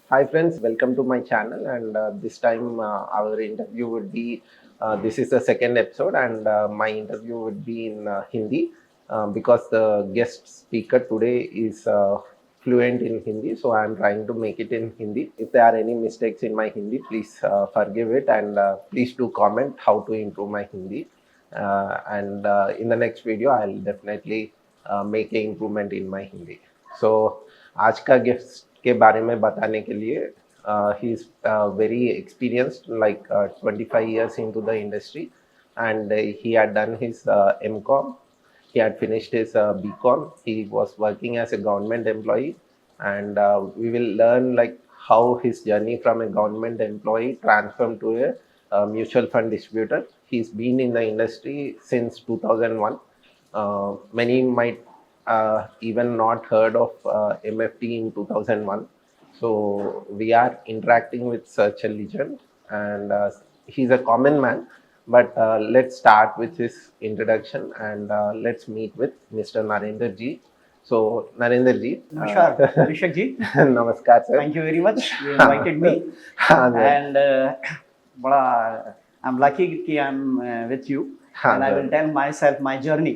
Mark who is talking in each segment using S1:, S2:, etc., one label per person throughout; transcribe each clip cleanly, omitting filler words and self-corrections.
S1: Hi friends, welcome to my channel and this time our interview would be this is the second episode and my interview would be in Hindi because the guest speaker today is fluent in Hindi, so I am trying to make it in Hindi. If there are any mistakes in my Hindi, please forgive it and please do comment how to improve my Hindi. And in the next video I'll definitely make an improvement in my Hindi. So आज का guest के बारे में बताने के लिए he is very experienced like 25 years into the industry and he had done his MCom. He had finished his BCom. He was working as a government employee and we will learn like how his journey from a government employee transformed to a mutual fund distributor. He's been in the industry since 2001. Many might even not heard of MFT in 2001. So we are interacting with such a legend and he's a common man. But let's start with his introduction and let's meet with Mr. Narendra Ji. So Narendra Ji.
S2: Namaskar, Abhishek ji.
S1: Namaskar sir.
S2: Thank you very much. You invited me,
S1: हाँ sir.
S2: and बड़ा I'm lucky कि I'm with you.
S1: हाँ
S2: And I
S1: sir.
S2: will tell myself my journey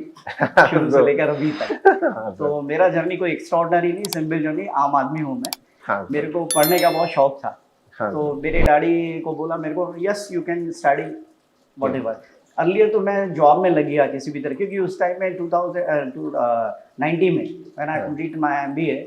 S2: शुरू से लेकर अभी तक.
S1: हाँ
S2: तो
S1: sir.
S2: मेरा जर्नी कोई एक्स्ट्रॉर्डनरी नहीं, सिंपल जर्नी, आम आदमी हूँ मैं.
S1: हाँ sir.
S2: मेरे को पढ़ने का बहुत शौक था.
S1: हाँ
S2: तो मेरे डैडी को बोला मेरे को yes you can study whatever. Earlier तो मैं जॉब में लग गया किसी भी तरह, क्योंकि उस टाइम में 2090 में when I complete my MBA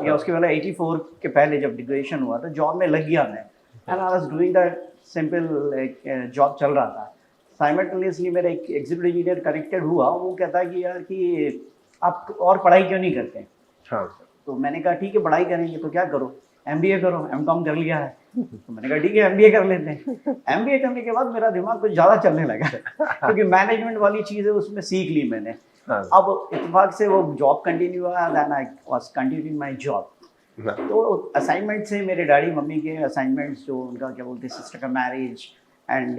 S2: या उसके पहले 84 के पहले जब ग्रेजुएशन हुआ तो जॉब में लग गया मैं. And I was doing that simple job चल रहा था. साइमल्टेनियसली मेरा एक एग्जीक्यूटिव इंजीनियर कनेक्टेड हुआ. वो कहता है कि यार कि आप और पढ़ाई क्यों नहीं करते.
S1: हाँ sir.
S2: तो मैंने कहा ठीक है पढ़ाई करेंगे तो क्या करो, एमबीए करो. एमकॉम कर लिया है. तो मैंने कहा ठीक है एमबीए कर लेते हैं. एमबीए करने के बाद मेरा दिमाग कुछ ज़्यादा चलने लगा क्योंकि मैनेजमेंट वाली चीज़ है उसमें सीख ली मैंने.
S1: हाँ
S2: अब इत्तेफाक से वो जॉब कंटिन्यू हुआ. Then I was continuing my job.
S1: हाँ
S2: तो असाइनमेंट से मेरे डैडी मम्मी के असाइनमेंट्स जो उनका क्या बोलते हैं सिस्टर का marriage and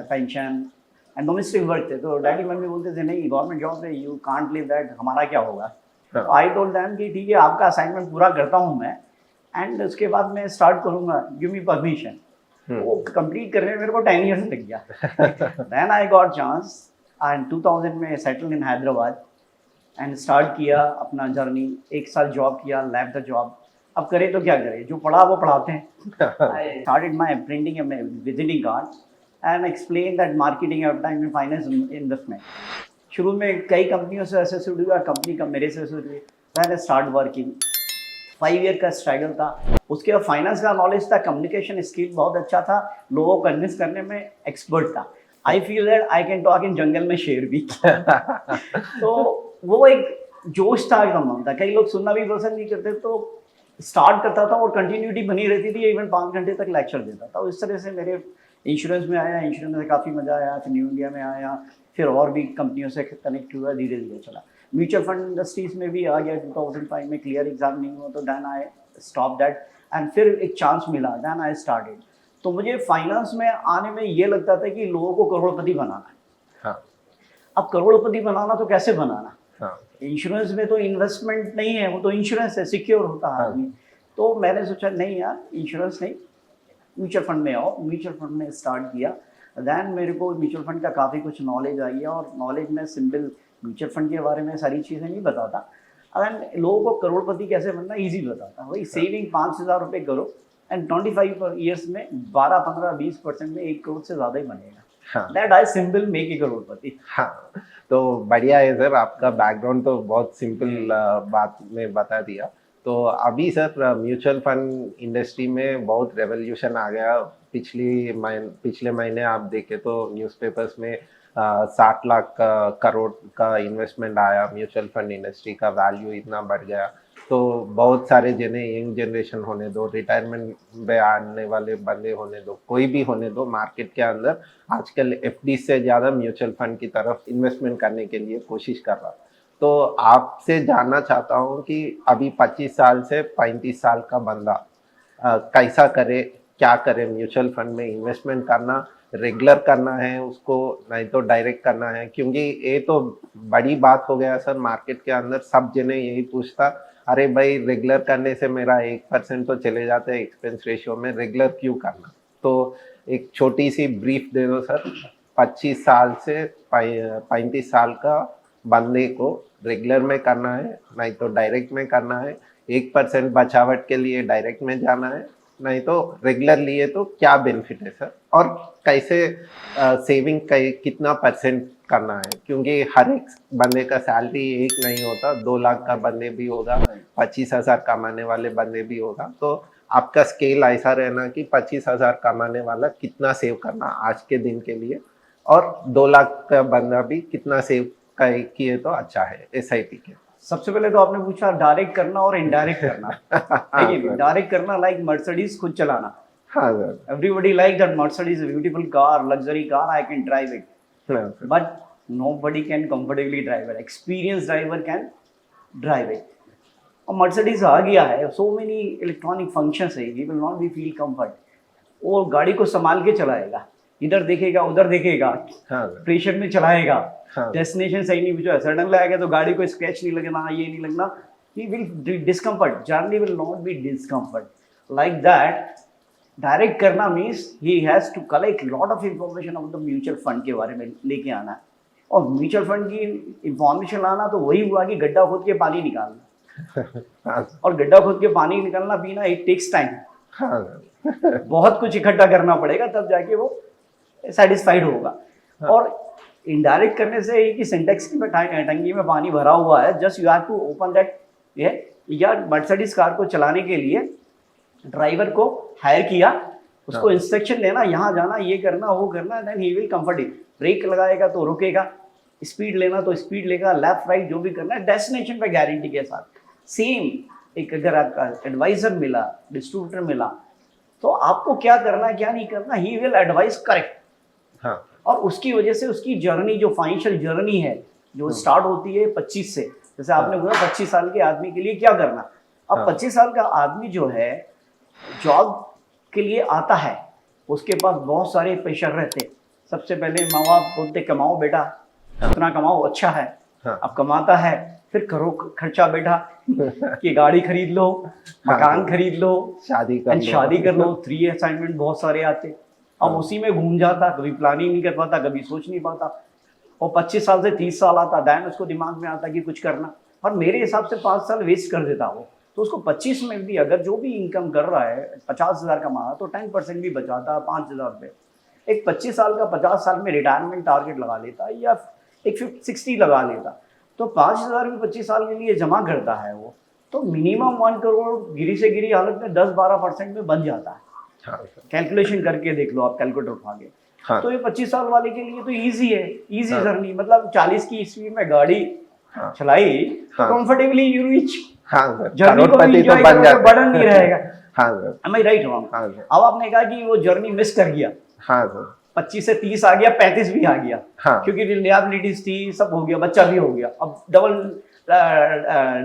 S2: pension and domestic work थे. तो डैडी मम्मी बोलते थे नहीं गवर्नमेंट जॉब है, यू कांट लिव दैट, हमारा क्या होगा.
S1: हाँ.
S2: आई टोल्ड देम कि ठीक है आपका असाइनमेंट पूरा करता हूँ मैं एंड उसके बाद मैं स्टार्ट करूँगा, गिव मी परमिशन. वो कंप्लीट करने में मेरे को 10 years लग गया. Then I got chance and 2000 में settle in Hyderabad and start किया अपना जर्नी. 1 साल जॉब किया, लेफ्ट द जॉब. अब करे तो क्या करे, जो पढ़ा वो पढ़ाते हैं. I started my printing A visiting card and explain that marketing advertisement finance investment. शुरू में कई कंपनियों से एसोसिएट हुआ, कंपनी का मेरे से एसोसिएट हुई. मैंने स्टार्ट वर्किंग. 5 year का स्ट्रगल था. उसके बाद फाइनेंस का नॉलेज था, कम्युनिकेशन स्किल बहुत अच्छा था, लोगों को कन्विंस करने में एक्सपर्ट था. I feel that I can talk in जंगल में शेर भी. तो वो एक जोश था, एकदम था. कई लोग सुनना भी पसंद नहीं करते तो स्टार्ट करता था और कंटिन्यूटी बनी रहती थी. इवन 5 घंटे तक लेक्चर देता था. इस तरह से मेरे इंश्योरेंस में आया, इंश्योरेंस में काफ़ी मज़ा आया. फिर न्यू इंडिया में आया, फिर और भी कंपनियों से कनेक्ट हुआ, धीरे धीरे चला. म्यूचुअल फंड इंडस्ट्रीज में भी आ गया. 2005 में क्लियर एग्जाम नहीं हुआ तो then I stop that and फिर एक चांस मिला, देन आई स्टार्टेड. तो मुझे फाइनेंस में आने में ये लगता था कि लोगों को करोड़पति बनाना है.
S1: हाँ.
S2: अब करोड़पति बनाना तो कैसे बनाना.
S1: हाँ.
S2: इंश्योरेंस में तो इन्वेस्टमेंट नहीं है, वो तो इंश्योरेंस है, सिक्योर होता है आदमी. तो मैंने सोचा नहीं यार इंश्योरेंस नहीं, म्यूचुअल फंड में आओ. म्यूचुअल फंड में स्टार्ट किया. देन मेरे को म्यूचुअल फंड का काफ़ी कुछ नॉलेज आई है और नॉलेज में सिंपल म्यूचुअल फंड के बारे में सारी चीज़ें नहीं बताता. देन लोगों को करोड़पति कैसे बनना ईजी बताता. वही सेविंग 5,000 रुपये करो एंड 25 years में 12-15-20% में 1 करोड़ से ज़्यादा ही बनेगा. That I simple make a crorepati.
S1: हाँ, तो बढ़िया है सर. आपका बैकग्राउंड तो बहुत सिंपल बात में बता दिया. तो अभी सर म्यूचुअल फंड इंडस्ट्री में बहुत रेवोल्यूशन आ गया. पिछले महीने आप देखें तो न्यूज़पेपर्स में 60 लाख करोड़ का इन्वेस्टमेंट आया. म्यूचुअल फंड इंडस्ट्री का वैल्यू इतना बढ़ गया. तो बहुत सारे जिन्हें यंग जनरेशन होने दो, रिटायरमेंट में आने वाले बंदे होने दो, कोई भी होने दो, मार्केट के अंदर आजकल एफडी से ज़्यादा म्यूचुअल फंड की तरफ इन्वेस्टमेंट करने के लिए कोशिश कर रहा. तो आपसे जानना चाहता हूँ कि अभी 25 साल से 35 साल का बंदा कैसा करे, क्या करे. म्यूचुअल फंड में इन्वेस्टमेंट करना रेगुलर करना है उसको, नहीं तो डायरेक्ट करना है, क्योंकि ये तो बड़ी बात हो गया सर. मार्केट के अंदर सब जने यही पूछता अरे भाई रेगुलर करने से मेरा 1% तो चले जाते हैं एक्सपेंस रेशियो में, रेगुलर क्यों करना? तो एक छोटी सी ब्रीफ दे दो सर। 25 साल से 35 साल का बंदे को रेगुलर में करना है, नहीं तो डायरेक्ट में करना है। 1% बचावट के लिए डायरेक्ट में जाना है, नहीं तो रेगुलर लिए तो क्या बेनिफिट है सर? और कैसे सेविंग कितना परसेंट करना है? क्योंकि हर एक बंदे का सैलरी एक नहीं होता, 2 लाख का बंदे भी होगा, 25,000 कमाने वाले बंदे भी होगा। तो आपका स्केल ऐसा रहना कि 25,000 कमाने वाला कितना सेव करना आज के दिन के लिए, और 2 लाख का बंदा भी कितना सेव किए तो अच्छा है SIP के।
S2: सबसे पहले तो आपने पूछा डायरेक्ट करना और इनडायरेक्ट करना।
S1: हाँ
S2: है
S1: सर।
S2: डायरेक्ट करना लाइक मर्सिडीज खुद चलाना।
S1: हाँ sir.
S2: Everybody like that Mercedes, a beautiful car, luxury car, I can drive it.
S1: हाँ sir.
S2: But nobody can comfortably drive it. Experienced driver can drive it. और Mercedes आ गया है, so many electronic functions है, he will not be feel comfort. वो गाड़ी को संभाल के चलाएगा, इधर देखेगा उधर देखेगा,
S1: हाँ सर।
S2: प्रेशर में चलाएगा,
S1: हाँ।
S2: डेस्टिनेशन सही नहीं पूछा, सडन लाएगा तो गाड़ी को स्क्रैच नहीं लगना, ये नहीं लगना, he will discomfort, journey will not be discomfort. Like that, direct करना means he has to collect lot of information of the mutual fund के बारे में लेके आना है। और म्यूचुअल फंड की इंफॉर्मेशन लाना तो वही हुआ कि गड्ढा खोद के पानी निकालना।
S1: हाँ
S2: और गड्ढा खोद के पानी निकालना पीना इट टेक्स टाइम।
S1: हाँ
S2: बहुत कुछ इकट्ठा करना पड़ेगा तब जाके वो सेटिस्फाइड होगा। और इनडायरेक्ट करने से ही कि सिंटेक्स की टंकी में पानी भरा हुआ है, just you have to open that. या मर्सिडीज कार को चलाने के लिए ड्राइवर को हायर किया, उसको
S1: हाँ।
S2: इंस्ट्रक्शन देना, यहाँ जाना, ये करना, वो करना, then he will comfortable. Brake लगाएगा तो रुकेगा, स्पीड लेना तो स्पीड लेगा, लेफ्ट राइट जो भी करना है डेस्टिनेशन पे गारंटी के साथ। सेम एक अगर आपका एडवाइजर मिला, डिस्ट्रीब्यूटर मिला, तो आपको क्या करना है क्या नहीं करना, ही विल एडवाइस करेक्ट।
S1: हाँ।
S2: और उसकी वजह से उसकी जर्नी जो फाइनेंशियल जर्नी है जो स्टार्ट होती है 25 से, जैसे आपने बोला 25 साल के आदमी के लिए क्या करना। अब 25 साल का आदमी जो है जॉब के लिए आता है, उसके पास बहुत सारे प्रेशर रहते। सबसे पहले माँ बाप बोलते कमाओ बेटा, उतना कमाओ अच्छा है।
S1: हाँ।
S2: अब कमाता है, फिर करो खर्चा बेटा कि गाड़ी खरीद लो, मकान खरीद लो,
S1: शादी
S2: कर लो। 3 असाइनमेंट बहुत सारे आते। अब उसी में घूम जाता, कभी प्लानिंग नहीं कर पाता, कभी सोच नहीं पाता। और 25 साल से 30 साल आता, दैन उसको दिमाग में आता कि कुछ करना, और मेरे हिसाब से 5 साल वेस्ट कर देता वो। तो उसको 25 में भी अगर जो भी इनकम कर रहा है 50,000 कमा तो 10% भी बचाता है 5,000 रुपये। एक 25 साल का 50 साल में रिटायरमेंट टारगेट लगा लेता या एक 60 लगा लेता, तो 5,000 भी 25 साल के लिए जमा करता है वो, तो मिनिमम 1 करोड़ गिरी से गिरी हालत में 10-12% में बन जाता है।
S1: हाँ।
S2: कैलकुलेशन करके देख लो आप, कैलकुलेटर उठा के।
S1: हाँ।
S2: तो ये 25 साल वाले के लिए तो ईजी है, ईजी जर्नी। मतलब 40 की ईस्वी में गाड़ी चलाई तो कंफर्टेबली यू रीच।
S1: हाँ
S2: जर्नी को भी एंजॉय करोगे, बर्डन नहीं रहेगा।
S1: हाँ sir.
S2: Am I right wrong?
S1: हाँ सर।
S2: अब आपने कहा कि वो जर्नी मिस कर गया,
S1: हाँ सर।
S2: 25 से 30 आ गया, 35 भी आ गया।
S1: हाँ।
S2: क्योंकि रिलायबिलिटीज थी, सब हो गया, बच्चा भी हो गया, अब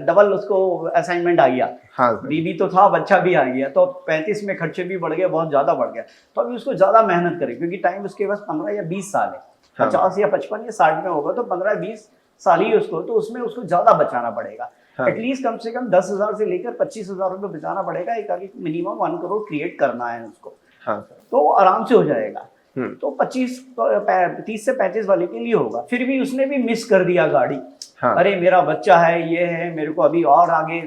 S2: डबल उसको असाइनमेंट आ गया।
S1: हाँ सर।
S2: बीबी तो था, बच्चा भी आ गया, तो 35 में खर्चे भी बढ़ गए, बहुत ज्यादा बढ़ गया। तो अभी उसको ज्यादा मेहनत करे, क्योंकि टाइम उसके पास 15 या 20 साल है।
S1: हाँ।
S2: 50 या 55 या 60 में होगा तो 15-20 साल ही उसको, तो उसमें उसको ज्यादा बचाना पड़ेगा।
S1: हाँ।
S2: एटलीस्ट कम से कम 10,000 से लेकर 25,000 रुपये बचाना पड़ेगा। एक मिनिमम 1 करोड़ क्रिएट करना है उसको,
S1: हाँ सर।
S2: तो आराम से हो जाएगा। तो 30 से 35 वाले के लिए होगा। फिर भी उसने भी मिस कर दिया गाड़ी।
S1: हाँ।
S2: अरे मेरा बच्चा है, ये है, मेरे को अभी और आगे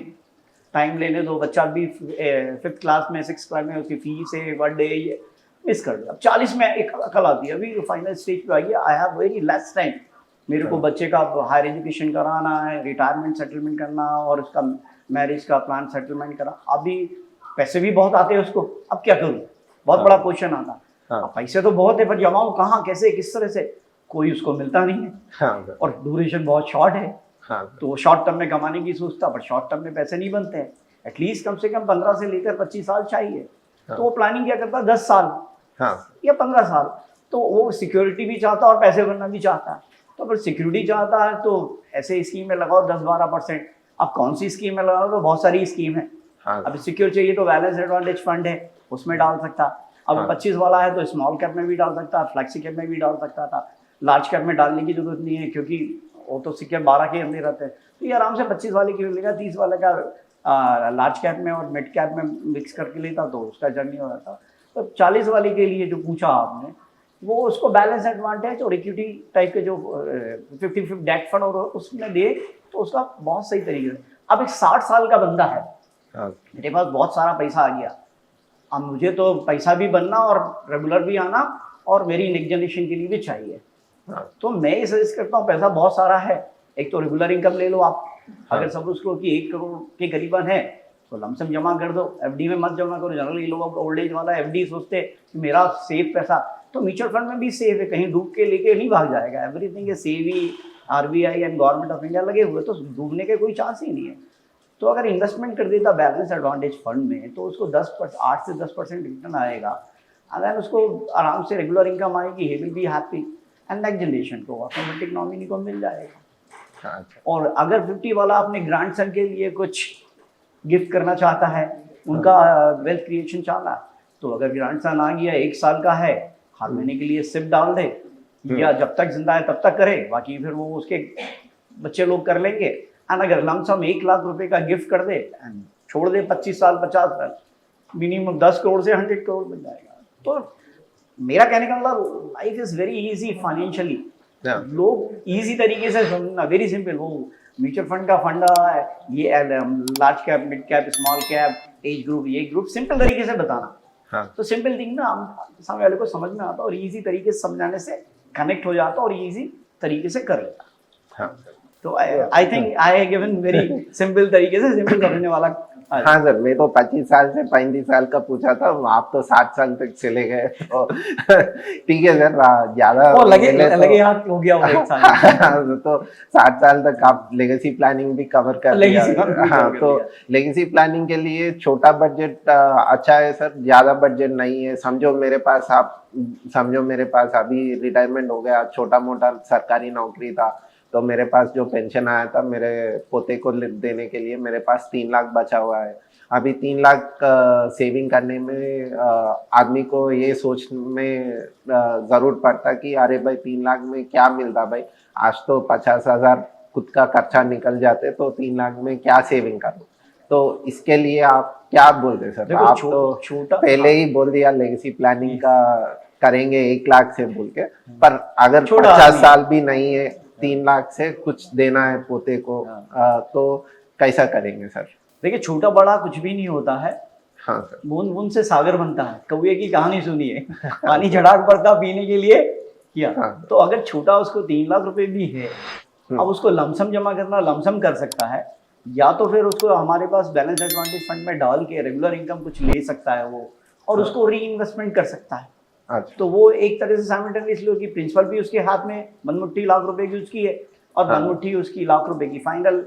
S2: टाइम लेने दो, बच्चा भी 5th क्लास में 6th क्लास में, उसकी फीस है, बर्थडे, ये मिस कर दिया। अब 40 में एक अकल आती है, अभी फाइनल स्टेज पे आ गया, I have very less time, मेरे को बच्चे का हायर एजुकेशन कराना है, रिटायरमेंट सेटलमेंट करना, और उसका मैरिज का प्लान सेटलमेंट करा। अभी पैसे भी बहुत आते हैं उसको, अब क्या करूँ, बहुत बड़ा क्वेश्चन आता। अब पैसे तो बहुत है, पर जमाऊँ कहाँ, कैसे, किस तरह से, कोई उसको मिलता नहीं है।
S1: हाँ।
S2: और ड्यूरेशन बहुत शॉर्ट है।
S1: हाँ।
S2: तो शॉर्ट टर्म में कमाने की सोचता, पर शॉर्ट टर्म में पैसे नहीं बनते हैं। एटलीस्ट कम से कम 15 से लेकर 25 साल चाहिए। तो वो प्लानिंग क्या करता है, 10 साल या 15 साल। तो वो सिक्योरिटी भी चाहता है और पैसे बनना भी चाहता है। तो अगर सिक्योरिटी चाहता है तो ऐसे स्कीम में लगाओ 10-12%। अब कौन सी स्कीम में लगाओ, तो बहुत सारी स्कीम है। अभी सिक्योर चाहिए तो बैलेंस एडवांटेज फंड है, उसमें डाल सकता। अब 25 वाला है तो स्मॉल कैप में भी डाल सकता, फ्लैक्सी कैप में भी डाल सकता था। लार्ज कैप में डालने की जरूरत नहीं है, क्योंकि वो तो सिक्योर 12 के अंदर रहते हैं, तो ये आराम से 25 वाले की लेगा, 30 वाले का लार्ज कैप में और मिड कैप में मिक्स करके लेता तो उसका जर्नी हो जाता। तो 40 वाले के लिए जो पूछा आपने, वो उसको बैलेंस एडवांटेज और इक्विटी टाइप के जो 50-50 डेट फंड और उसमें दे तो उसका बहुत सही तरीके से। अब एक 60 साल का बंदा है, मेरे पास बहुत सारा पैसा आ गया, अब मुझे तो पैसा भी बनना और रेगुलर भी आना और मेरी नेक्स्ट जनरेशन के लिए भी चाहिए। तो मैं ये सजेस्ट करता हूँ, पैसा बहुत सारा है, एक तो रेगुलर इनकम ले लो आप, अगर सब उसको कि 1 करोड़ के करीबन है तो लमसम जमा कर दो, एफडी में मत जमा करो। जनरली लोग ओल्ड एज वाला एफडी सोचते कि मेरा सेफ पैसा, तो म्यूचुअल फंड में भी सेफ है, कहीं डूब के लेके नहीं भाग जाएगा। एवरीथिंग इज सेवी, RBI and government of India लगे हुए, तो डूबने के कोई चांस ही नहीं है। तो अगर इन्वेस्टमेंट कर देता बैलेंस एडवांटेज फंड में तो उसको 8 से 10% रिटर्न आएगा, अगर उसको आराम से रेगुलर इनकम आएगी, he will be happy and next generation को ऑटोमेटिक नॉमिनी को मिल जाएगा। और अगर 50 वाला अपने ग्रैंड सन के लिए कुछ गिफ्ट करना चाहता है, उनका वेल्थ क्रिएशन चाहता है, तो अगर ग्रैंड सन आ गया 1 साल का है, हर महीने के लिए सिप डाल दे, या जब तक जिंदा है तब तक करे, बाकी फिर वो उसके बच्चे लोग कर लेंगे। एंड अगर लमसम 1 लाख रुपए का गिफ्ट कर दे एंड छोड़ दे 25 साल 50 साल, मिनिमम 10 करोड़ से 100 करोड़ बन जाएगा। तो मेरा कहने का मतलब life is very easy financially. लोग इजी तरीके से समझना, वेरी सिंपल। वो म्यूचुअल फंड का फंडा है, ये large cap, mid cap, small cap, age group, ये ग्रुप, सिंपल तरीके से बताना। तो सिंपल थिंग ना सामने वाले को समझ में आता और इजी तरीके से समझाने से कनेक्ट हो जाता और इजी तरीके से कर लेता। तो I think I have given very simple तरीके से सिंपल समझने वाला।
S1: हाँ सर, मैं तो 25 साल से 35 साल का पूछा था, आप तो 60 साल तक चले गए, तो ठीक है सर, ज्यादा
S2: लगे हाथ हो गया वो 1 साल।
S1: तो 60 साल तक आप लेगेसी प्लानिंग भी कवर कर लिया। हाँ, तो लेगेसी प्लानिंग के लिए छोटा बजट अच्छा है सर, ज्यादा बजट नहीं है। समझो मेरे पास अभी रिटायरमेंट हो गया, छोटा मोटा सरकारी नौकरी था, तो मेरे पास जो पेंशन आया था मेरे पोते को देने के लिए मेरे पास 3 लाख बचा हुआ है। अभी 3 लाख सेविंग करने में आदमी को ये सोच में जरूर पड़ता कि अरे भाई 3 लाख में क्या मिलता भाई, आज तो 50,000 खुद का खर्चा निकल जाते, तो 3 लाख में क्या सेविंग करूं। तो इसके लिए आप क्या बोलते सर? आप तो छोटा पहले ही बोल दिया लेगेसी प्लानिंग का करेंगे 1 लाख से बोल के, पर अगर 50 साल भी नहीं है, 3 लाख से कुछ देना है पोते को, तो कैसा करेंगे सर?
S2: देखिए, छोटा बड़ा कुछ भी नहीं होता है।
S1: हाँ सर।
S2: बूंद बूंद से सागर बनता है, कौवे की कहानी सुनिए। पानी झटाक पड़ता पीने के लिए किया। हाँ। तो अगर छोटा उसको 3 लाख रुपए भी है, अब उसको लमसम जमा करना, लमसम कर सकता है, या तो फिर उसको हमारे पास बैलेंस एडवांटेज फंड में डाल के रेगुलर इनकम कुछ ले सकता है वो, और उसको री इन्वेस्टमेंट कर सकता है। अच्छा। तो वो एक तरह से साइमल्टेनियसली होगी, प्रिंसिपल भी उसके हाथ में, मनमुट्ठी लाख रुपए की उसकी है, और मनमुट्ठी उसकी लाख रुपए की फाइनल,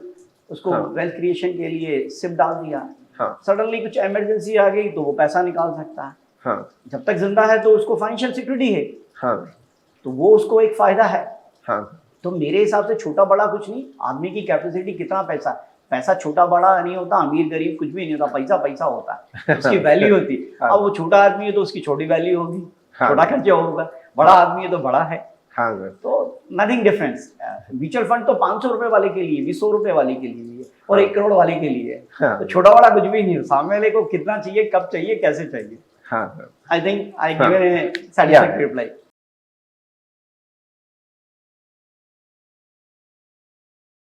S2: उसको वेल्थ क्रिएशन के लिए सिप डाल दिया। सडनली कुछ इमरजेंसी आ गई तो वो पैसा निकाल सकता है। जब तक जिंदा है तो उसको फाइनेंशियल सिक्योरिटी है, तो वो उसको एक फायदा है। तो मेरे हिसाब से छोटा बड़ा कुछ नहीं, आदमी की कैपेसिटी कितना पैसा छोटा बड़ा नहीं होता, अमीर गरीब कुछ भी नहीं होता, पैसा पैसा होता है, उसकी वैल्यू होती है। अब वो छोटा आदमी है तो उसकी छोटी वैल्यू होगी, छोटा खर्चा होगा, बड़ा आदमी है तो बड़ा है। तो नथिंग डिफरेंस। म्यूचुअल फंड तो 500 रुपए वाले के लिए भी, 100 रुपए वाले के लिए भी, और 1 करोड़ वाले के लिए। तो छोटा बड़ा कुछ भी नहीं है, सामने वाले को कितना चाहिए, कब चाहिए, कैसे चाहिए। I think I given A satisfactory reply.